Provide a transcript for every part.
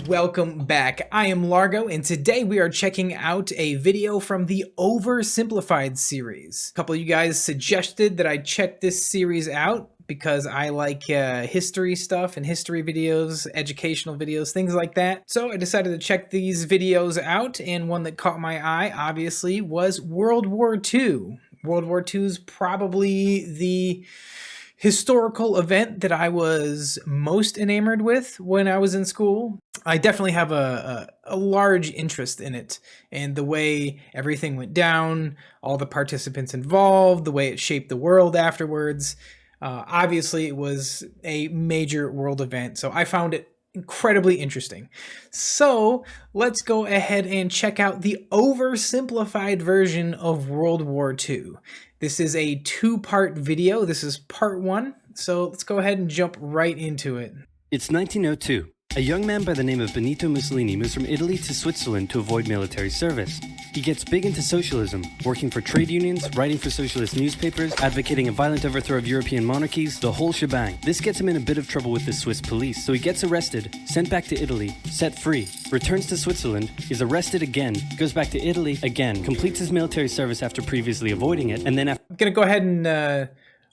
welcome back. I am Largo, and today we are checking out a video from the Oversimplified series. A couple of you guys suggested that I check this series out because I like history stuff and history videos, educational videos, things like that. So I decided to check these videos out, and one that caught my eye, obviously, was World War II. World War II is probably the historical event that I was most enamored with when I was in school. I definitely have a large interest in it and the way everything went down, all the participants involved, the way it shaped the world afterwards. Obviously, it was a major world event, so I found it incredibly interesting. So let's go ahead and check out the oversimplified version of World War II. This is a two-part video. This is part one, so let's go ahead and jump right into it. It's 1902. A young man by the name of Benito Mussolini moves from Italy to Switzerland to avoid military service. He gets big into socialism, working for trade unions, writing for socialist newspapers, advocating a violent overthrow of European monarchies, the whole shebang. This gets him in a bit of trouble with the Swiss police, so he gets arrested, sent back to Italy, set free, returns to Switzerland, is arrested again, goes back to Italy again, completes his military service after previously avoiding it, and then I'm gonna go ahead and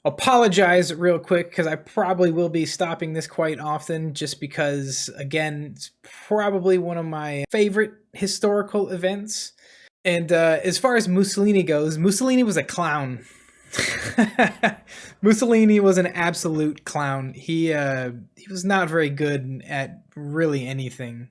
apologize real quick because I probably will be stopping this quite often just because, again, it's probably one of my favorite historical events. And as far as Mussolini goes, Mussolini was a clown. Mussolini was an absolute clown. He was not very good at really anything.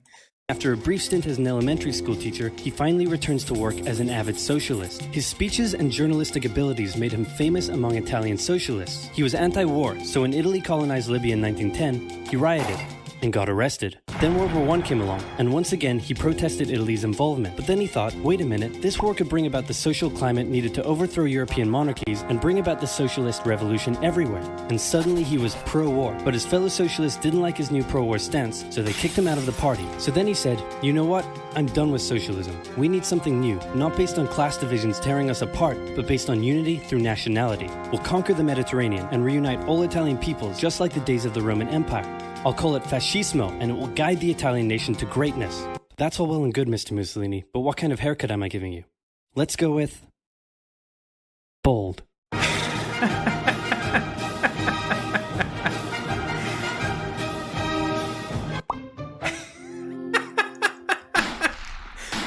After a brief stint as an elementary school teacher, he finally returns to work as an avid socialist. His speeches and journalistic abilities made him famous among Italian socialists. He was anti-war, so when Italy colonized Libya in 1910, he rioted and got arrested. Then World War I came along, and once again he protested Italy's involvement. But then he thought, wait a minute, this war could bring about the social climate needed to overthrow European monarchies and bring about the socialist revolution everywhere. And suddenly he was pro-war, but his fellow socialists didn't like his new pro-war stance, so they kicked him out of the party. So then he said, you know what? I'm done with socialism. We need something new, not based on class divisions tearing us apart, but based on unity through nationality. We'll conquer the Mediterranean and reunite all Italian peoples just like the days of the Roman Empire. I'll call it fascismo, and it will guide the Italian nation to greatness. That's all well and good, Mr. Mussolini, but what kind of haircut am I giving you? Let's go with bold.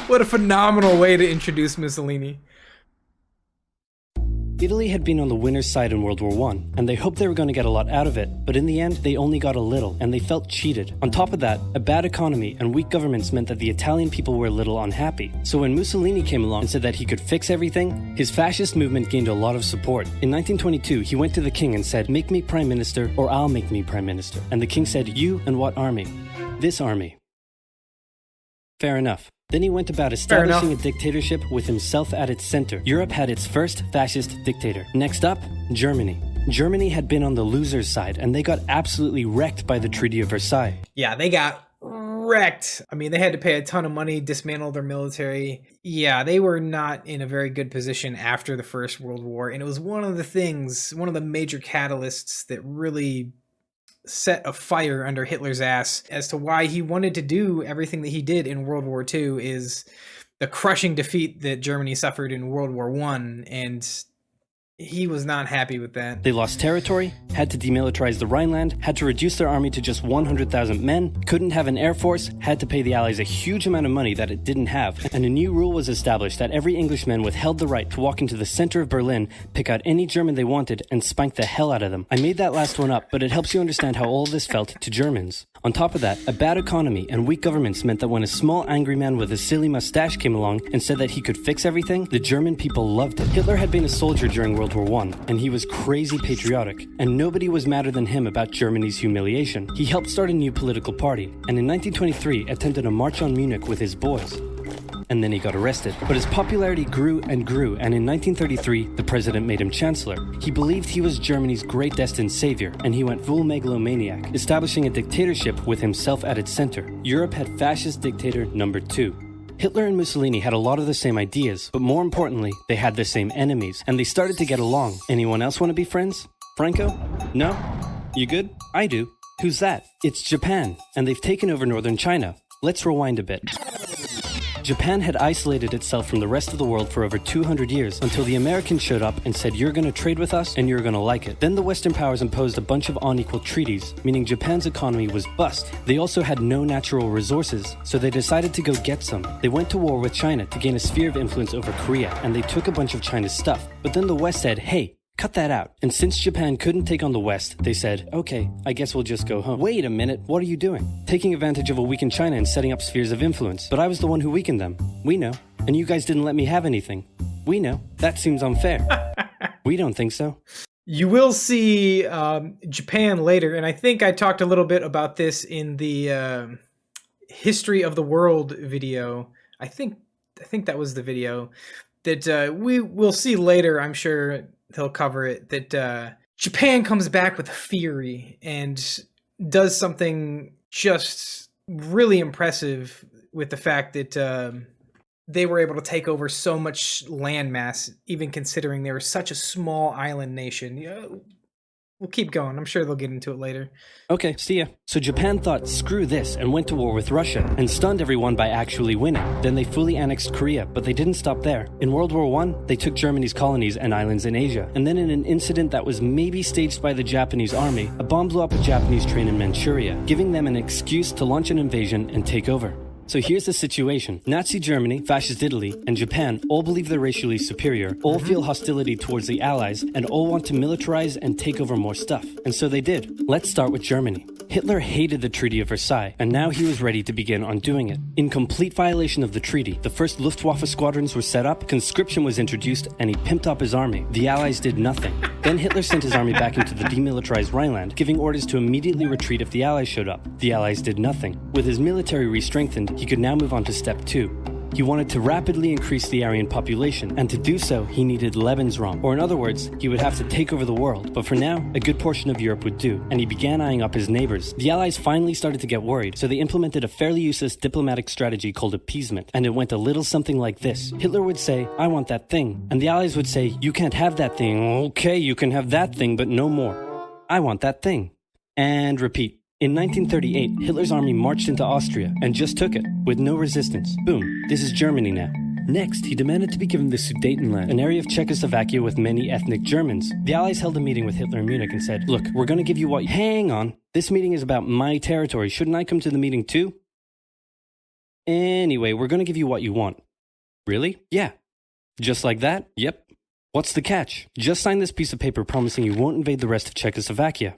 What a phenomenal way to introduce Mussolini. Italy had been on the winner's side in World War I, and they hoped they were going to get a lot out of it, but in the end, they only got a little, and they felt cheated. On top of that, a bad economy and weak governments meant that the Italian people were a little unhappy. So when Mussolini came along and said that he could fix everything, his fascist movement gained a lot of support. In 1922, he went to the king and said, make me prime minister, or I'll make me prime minister. And the king said, you and what army? This army. Fair enough. Then he went about establishing a dictatorship with himself at its center. Europe had its first fascist dictator. Next up, Germany. Germany had been on the loser's side, and they got absolutely wrecked by the Treaty of Versailles. Yeah, they got wrecked. I mean, they had to pay a ton of money, dismantle their military. Yeah, they were not in a very good position after the First World War, and it was one of the major catalysts that really set a fire under Hitler's ass as to why he wanted to do everything that he did in World War II is the crushing defeat that Germany suffered in World War I, and he was not happy with that. They lost territory, had to demilitarize the Rhineland, had to reduce their army to just 100,000 men, couldn't have an air force, had to pay the Allies a huge amount of money that it didn't have, and a new rule was established that every Englishman withheld the right to walk into the center of Berlin, pick out any German they wanted, and spank the hell out of them. I made that last one up, but it helps you understand how all this felt to Germans. On top of that, a bad economy and weak governments meant that when a small angry man with a silly mustache came along and said that he could fix everything, the German people loved it. Hitler had been a soldier during World War I, and he was crazy patriotic, and nobody was madder than him about Germany's humiliation. He helped start a new political party, and in 1923 attempted a march on Munich with his boys. And then he got arrested. But his popularity grew and grew, and in 1933, the president made him chancellor. He believed he was Germany's great destined savior, and he went full megalomaniac, establishing a dictatorship with himself at its center. Europe had fascist dictator number 2. Hitler and Mussolini had a lot of the same ideas, but more importantly, they had the same enemies, and they started to get along. Anyone else want to be friends? Franco? No? You good? I do. Who's that? It's Japan, and they've taken over northern China. Let's rewind a bit. Japan had isolated itself from the rest of the world for over 200 years until the Americans showed up and said, you're going to trade with us and you're going to like it. Then the Western powers imposed a bunch of unequal treaties, meaning Japan's economy was bust. They also had no natural resources, so they decided to go get some. They went to war with China to gain a sphere of influence over Korea, and they took a bunch of China's stuff. But then the West said, hey, cut that out. And since Japan couldn't take on the West, they said, okay, I guess we'll just go home. Wait a minute, what are you doing? Taking advantage of a weakened China and setting up spheres of influence. But I was the one who weakened them. We know. And you guys didn't let me have anything. We know. That seems unfair. We don't think so. You will see Japan later, and I think I talked a little bit about this in the History of the World video. I think that was the video that we will see later. I'm sure they'll cover it, that Japan comes back with fury and does something just really impressive with the fact that they were able to take over so much landmass, even considering they were such a small island nation. We'll keep going. I'm sure they'll get into it later. Okay, see ya. So Japan thought, screw this, and went to war with Russia, and stunned everyone by actually winning. Then they fully annexed Korea, but they didn't stop there. In World War I, they took Germany's colonies and islands in Asia. And then in an incident that was maybe staged by the Japanese army, a bomb blew up a Japanese train in Manchuria, giving them an excuse to launch an invasion and take over. So here's the situation. Nazi Germany, Fascist Italy, and Japan all believe they're racially superior, all feel hostility towards the Allies, and all want to militarize and take over more stuff. And so they did. Let's start with Germany. Hitler hated the Treaty of Versailles, and now he was ready to begin undoing it. In complete violation of the treaty, the first Luftwaffe squadrons were set up, conscription was introduced, and he pimped up his army. The Allies did nothing. Then Hitler sent his army back into the demilitarized Rhineland, giving orders to immediately retreat if the Allies showed up. The Allies did nothing. With his military re-strengthened, he could now move on to step 2. He wanted to rapidly increase the Aryan population, and to do so, he needed Lebensraum, or in other words, he would have to take over the world. But for now, a good portion of Europe would do, and he began eyeing up his neighbors. The Allies finally started to get worried, so they implemented a fairly useless diplomatic strategy called appeasement, and it went a little something like this. Hitler would say, I want that thing, and the Allies would say, you can't have that thing. Okay, you can have that thing, but no more. I want that thing. And repeat. In 1938, Hitler's army marched into Austria and just took it, with no resistance. Boom, this is Germany now. Next, he demanded to be given the Sudetenland, an area of Czechoslovakia with many ethnic Germans. The Allies held a meeting with Hitler in Munich and said, look, we're going to give you what... Hang on, this meeting is about my territory. Shouldn't I come to the meeting too? Anyway, we're going to give you what you want. Really? Yeah. Just like that? Yep. What's the catch? Just sign this piece of paper promising you won't invade the rest of Czechoslovakia.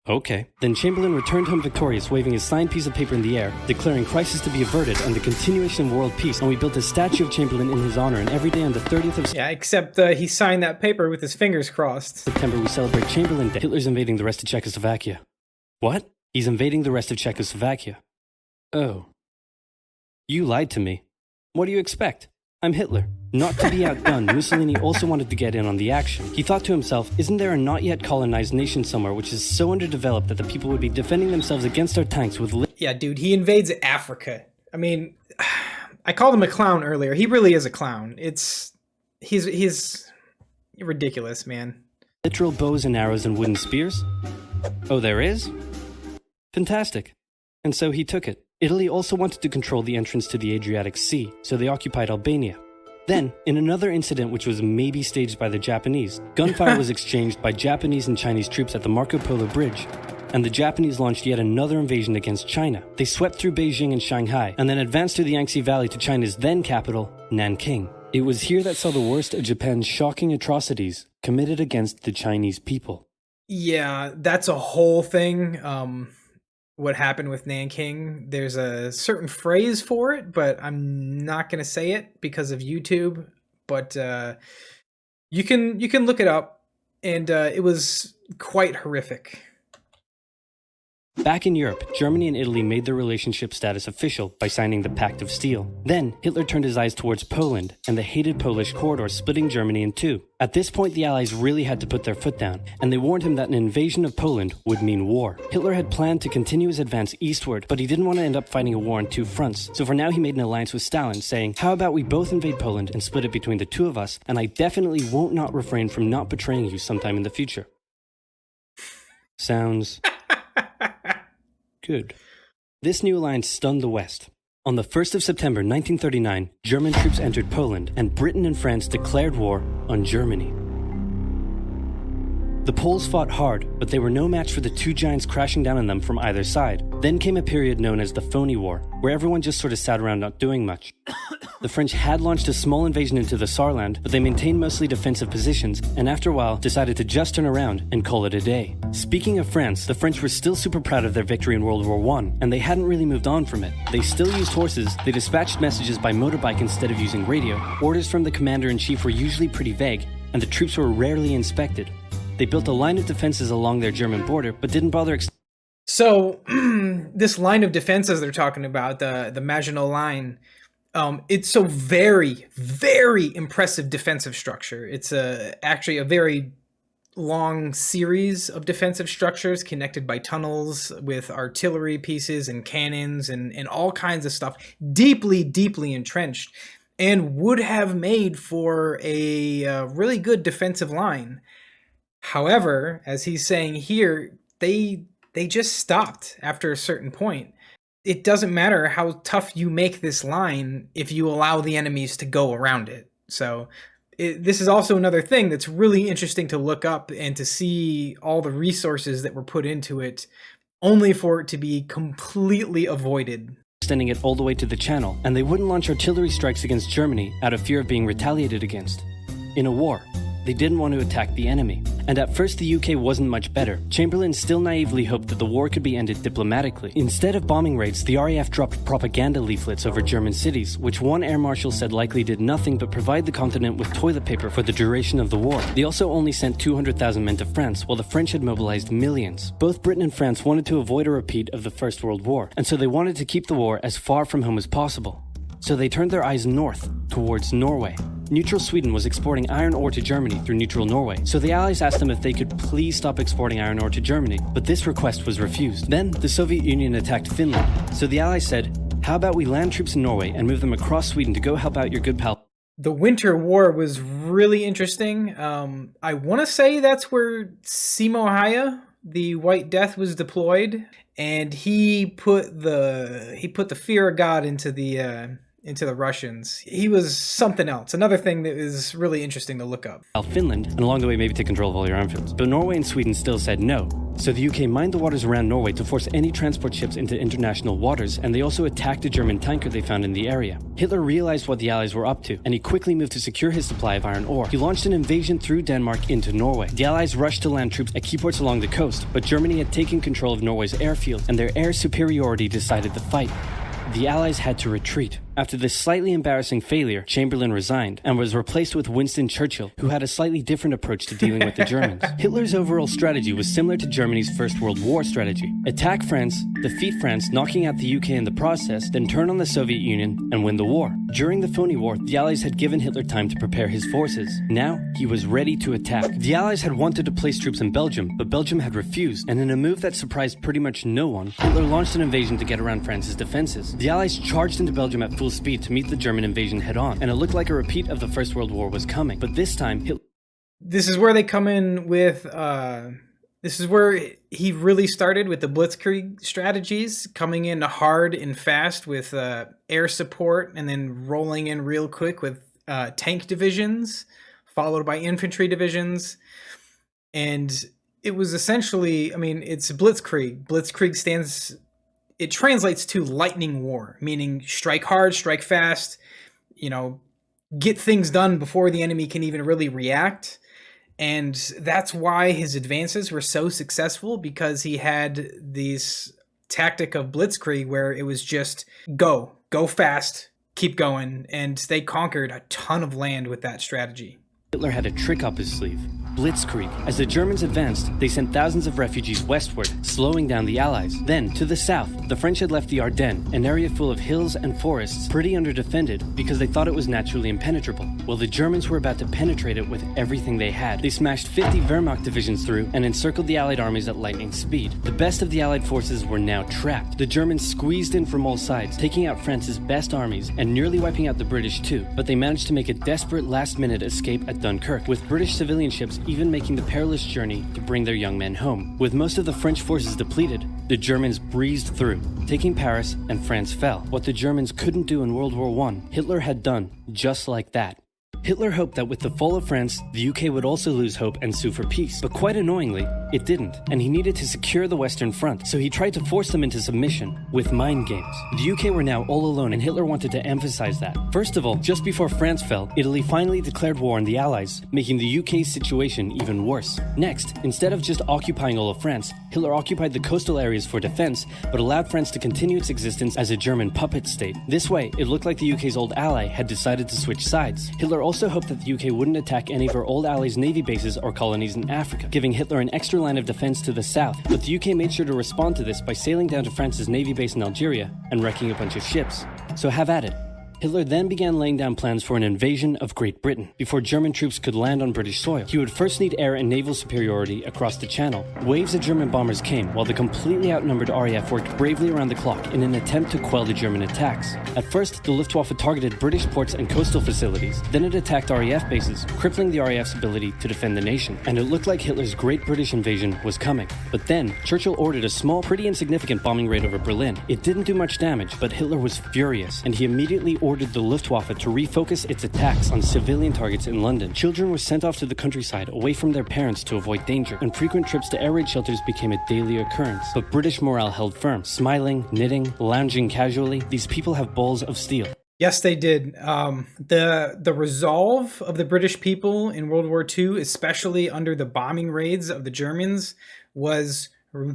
Okay. Then Chamberlain returned home victorious, waving his signed piece of paper in the air, declaring crisis to be averted and the continuation of world peace, and we built a statue of Chamberlain in his honor, and every day on the 30th of Yeah, except he signed that paper with his fingers crossed. September we celebrate Chamberlain Day. Hitler's invading the rest of Czechoslovakia. What? He's invading the rest of Czechoslovakia. Oh. You lied to me. What do you expect? I'm Hitler. Not to be outdone, Mussolini also wanted to get in on the action. He thought to himself, isn't there a not yet colonized nation somewhere which is so underdeveloped that the people would be defending themselves against our tanks with... Yeah, dude, he invades Africa. I mean, I called him a clown earlier. He really is a clown. He's ridiculous, man. Literal bows and arrows and wooden spears? Oh, there is? Fantastic. And so he took it. Italy also wanted to control the entrance to the Adriatic Sea, so they occupied Albania. Then, in another incident which was maybe staged by the Japanese, gunfire was exchanged by Japanese and Chinese troops at the Marco Polo Bridge, and the Japanese launched yet another invasion against China. They swept through Beijing and Shanghai, and then advanced through the Yangtze Valley to China's then capital, Nanking. It was here that saw the worst of Japan's shocking atrocities committed against the Chinese people. Yeah, that's a whole thing. What happened with Nanking. There's a certain phrase for it, but I'm not going to say it because of YouTube. But you can look it up, and it was quite horrific. Back in Europe, Germany and Italy made their relationship status official by signing the Pact of Steel. Then, Hitler turned his eyes towards Poland and the hated Polish corridor, splitting Germany in two. At this point, the Allies really had to put their foot down, and they warned him that an invasion of Poland would mean war. Hitler had planned to continue his advance eastward, but he didn't want to end up fighting a war on two fronts. So for now, he made an alliance with Stalin, saying, how about we both invade Poland and split it between the two of us, and I definitely won't not refrain from not betraying you sometime in the future. Sounds... good. This new alliance stunned the West. On the 1st of September 1939, German troops entered Poland, and Britain and France declared war on Germany. The Poles fought hard, but they were no match for the two giants crashing down on them from either side. Then came a period known as the Phony War, where everyone just sort of sat around not doing much. The French had launched a small invasion into the Saarland, but they maintained mostly defensive positions, and after a while decided to just turn around and call it a day. Speaking of France, the French were still super proud of their victory in World War I, and they hadn't really moved on from it. They still used horses, they dispatched messages by motorbike instead of using radio, orders from the commander-in-chief were usually pretty vague, and the troops were rarely inspected. They built a line of defenses along their German border, but didn't bother So, this line of defenses they're talking about, the Maginot Line, it's a very, very impressive defensive structure. It's actually a very long series of defensive structures connected by tunnels with artillery pieces and cannons and all kinds of stuff. Deeply, deeply entrenched, and would have made for a really good defensive line. However, as he's saying here, they just stopped after a certain point. It doesn't matter how tough you make this line if you allow the enemies to go around it. So this is also another thing that's really interesting to look up and to see all the resources that were put into it, only for it to be completely avoided. Extending it all the way to the Channel, and they wouldn't launch artillery strikes against Germany out of fear of being retaliated against. In a war, they didn't want to attack the enemy. And at first the UK wasn't much better. Chamberlain still naively hoped that the war could be ended diplomatically. Instead of bombing raids, the RAF dropped propaganda leaflets over German cities, which one air marshal said likely did nothing but provide the continent with toilet paper for the duration of the war. They also only sent 200,000 men to France, while the French had mobilized millions. Both Britain and France wanted to avoid a repeat of the First World War, and so they wanted to keep the war as far from home as possible. So they turned their eyes north, towards Norway. Neutral Sweden was exporting iron ore to Germany through neutral Norway, so the Allies asked them if they could please stop exporting iron ore to Germany, but this request was refused. Then, the Soviet Union attacked Finland, so the Allies said, how about we land troops in Norway and move them across Sweden to go help out your good pal. The Winter War was really interesting. I want to say that's where Simo Haya, the White Death, was deployed, and he put the fear of God into the Russians. He was something else. Another thing that is really interesting to look up. Finland, and along the way maybe take control of all your armed fields. But Norway and Sweden still said no. So the UK mined the waters around Norway to force any transport ships into international waters, and they also attacked a German tanker they found in the area. Hitler realized what the Allies were up to, and he quickly moved to secure his supply of iron ore. He launched an invasion through Denmark into Norway. The Allies rushed to land troops at key ports along the coast, but Germany had taken control of Norway's airfields, and their air superiority decided the fight. The Allies had to retreat. After this slightly embarrassing failure, Chamberlain resigned and was replaced with Winston Churchill, who had a slightly different approach to dealing with the Germans. Hitler's overall strategy was similar to Germany's First World War strategy. Attack France, defeat France, knocking out the UK in the process, then turn on the Soviet Union and win the war. During the Phony War, the Allies had given Hitler time to prepare his forces. Now, he was ready to attack. The Allies had wanted to place troops in Belgium, but Belgium had refused, and in a move that surprised pretty much no one, Hitler launched an invasion to get around France's defenses. The Allies charged into Belgium at full speed to meet the German invasion head-on, and it looked like a repeat of the First World War was coming. But this time, this is where they come in with, this is where he really started with the Blitzkrieg strategies, coming in hard and fast with air support, and then rolling in real quick with tank divisions, followed by infantry divisions. And it was essentially, I mean, it's Blitzkrieg. Blitzkrieg it translates to lightning war, meaning strike hard, strike fast, get things done before the enemy can even really react. And that's why his advances were so successful, because he had this tactic of Blitzkrieg where it was just go fast, keep going. And they conquered a ton of land with that strategy. Hitler had a trick up his sleeve. Blitzkrieg. As the Germans advanced, they sent thousands of refugees westward, slowing down the Allies. Then, to the south, the French had left the Ardennes, an area full of hills and forests, pretty underdefended because they thought it was naturally impenetrable. Well, the Germans were about to penetrate it with everything they had. They smashed 50 Wehrmacht divisions through and encircled the Allied armies at lightning speed. The best of the Allied forces were now trapped. The Germans squeezed in from all sides, taking out France's best armies and nearly wiping out the British too, but they managed to make a desperate last-minute escape at Dunkirk, with British civilian ships even making the perilous journey to bring their young men home. With most of the French forces depleted, the Germans breezed through, taking Paris, and France fell. What the Germans couldn't do in World War I, Hitler had done just like that. Hitler hoped that with the fall of France, the UK would also lose hope and sue for peace. But quite annoyingly, it didn't, and he needed to secure the Western Front, so he tried to force them into submission with mind games. The UK were now all alone, and Hitler wanted to emphasize that. First of all, just before France fell, Italy finally declared war on the Allies, making the UK's situation even worse. Next, instead of just occupying all of France, Hitler occupied the coastal areas for defense, but allowed France to continue its existence as a German puppet state. This way, it looked like the UK's old ally had decided to switch sides. Hitler also hoped that the UK wouldn't attack any of her old allies' navy bases or colonies in Africa, giving Hitler an extra line of defense to the south. But the UK made sure to respond to this by sailing down to France's navy base in Algeria and wrecking a bunch of ships. So have at it. Hitler then began laying down plans for an invasion of Great Britain. Before German troops could land on British soil, he would first need air and naval superiority across the Channel. Waves of German bombers came, while the completely outnumbered RAF worked bravely around the clock in an attempt to quell the German attacks. At first, the Luftwaffe targeted British ports and coastal facilities. Then it attacked RAF bases, crippling the RAF's ability to defend the nation. And it looked like Hitler's Great British Invasion was coming. But then, Churchill ordered a small, pretty insignificant bombing raid over Berlin. It didn't do much damage, but Hitler was furious, and he immediately ordered the Luftwaffe to refocus its attacks on civilian targets in London. Children were sent off to the countryside away from their parents to avoid danger, and frequent trips to air raid shelters became a daily occurrence. But British morale held firm. Smiling, knitting, lounging casually, these people have balls of steel. Yes, they did. The resolve of the British people in World War II, especially under the bombing raids of the Germans, was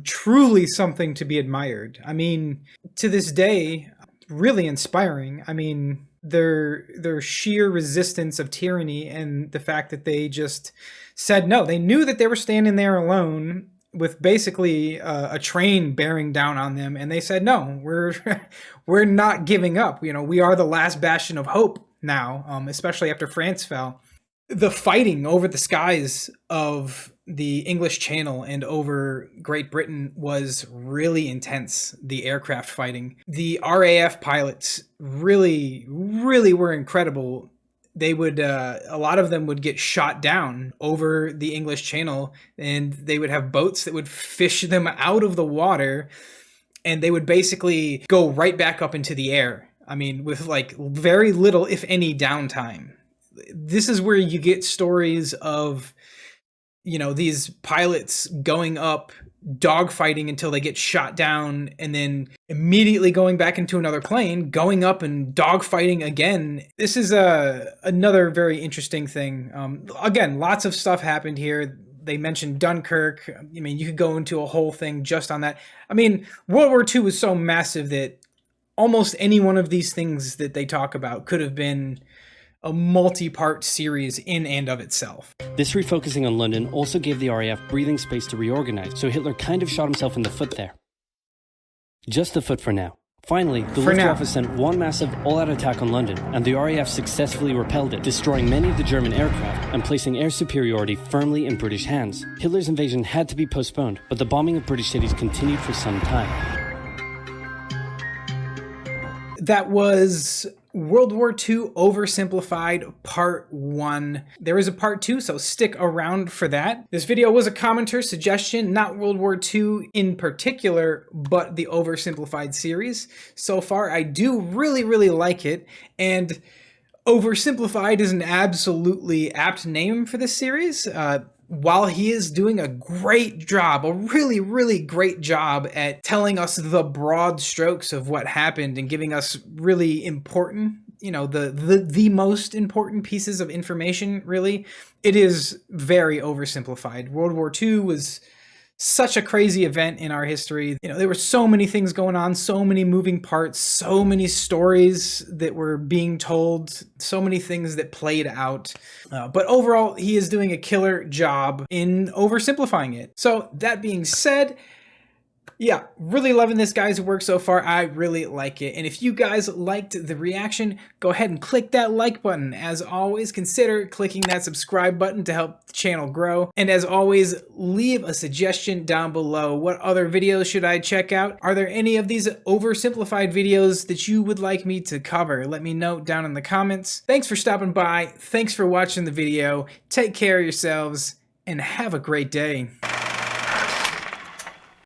truly something to be admired. I mean, to this day, really inspiring. I mean, their sheer resistance of tyranny and the fact that they just said no. They knew that they were standing there alone with basically a train bearing down on them, and they said no, we're not giving up. You know, we are the last bastion of hope now, especially after France fell. The fighting over the skies of the English Channel and over Great Britain was really intense, the aircraft fighting. The RAF pilots really were incredible. They would, a lot of them would get shot down over the English Channel, and they would have boats that would fish them out of the water, and they would basically go right back up into the air. I mean, with like very little, if any, downtime. This is where you get stories of, you know, these pilots going up, dogfighting until they get shot down, and then immediately going back into another plane, going up and dogfighting again. This is another very interesting thing. Again, lots of stuff happened here. They mentioned Dunkirk. I mean, you could go into a whole thing just on that. I mean, World War II was so massive that almost any one of these things that they talk about could have been a multi-part series in and of itself. This refocusing on London also gave the RAF breathing space to reorganize, so Hitler kind of shot himself in the foot there. Just the foot for now. Finally, the Luftwaffe sent one massive all-out attack on London, and the RAF successfully repelled it, destroying many of the German aircraft and placing air superiority firmly in British hands. Hitler's invasion had to be postponed, but the bombing of British cities continued for some time. That was World War II Oversimplified Part 1. There is a Part 2, so stick around for that. This video was a commenter suggestion, not World War II in particular, but the Oversimplified series. So far, I do really like it, and Oversimplified is an absolutely apt name for this series. While he is doing a great job, a really great job at telling us the broad strokes of what happened and giving us really important, you know, the most important pieces of information, really, it is very oversimplified. World War II was such a crazy event in our history. You know, there were so many things going on, so many moving parts, so many stories that were being told, so many things that played out. But overall, he is doing a killer job in oversimplifying it. So that being said, yeah, really loving this guy's work so far. I really like it. And if you guys liked the reaction, go ahead and click that like button. As always, consider clicking that subscribe button to help the channel grow. And as always, leave a suggestion down below. What other videos should I check out? Are there any of these oversimplified videos that you would like me to cover? Let me know down in the comments. Thanks for stopping by. Thanks for watching the video. Take care of yourselves, and have a great day.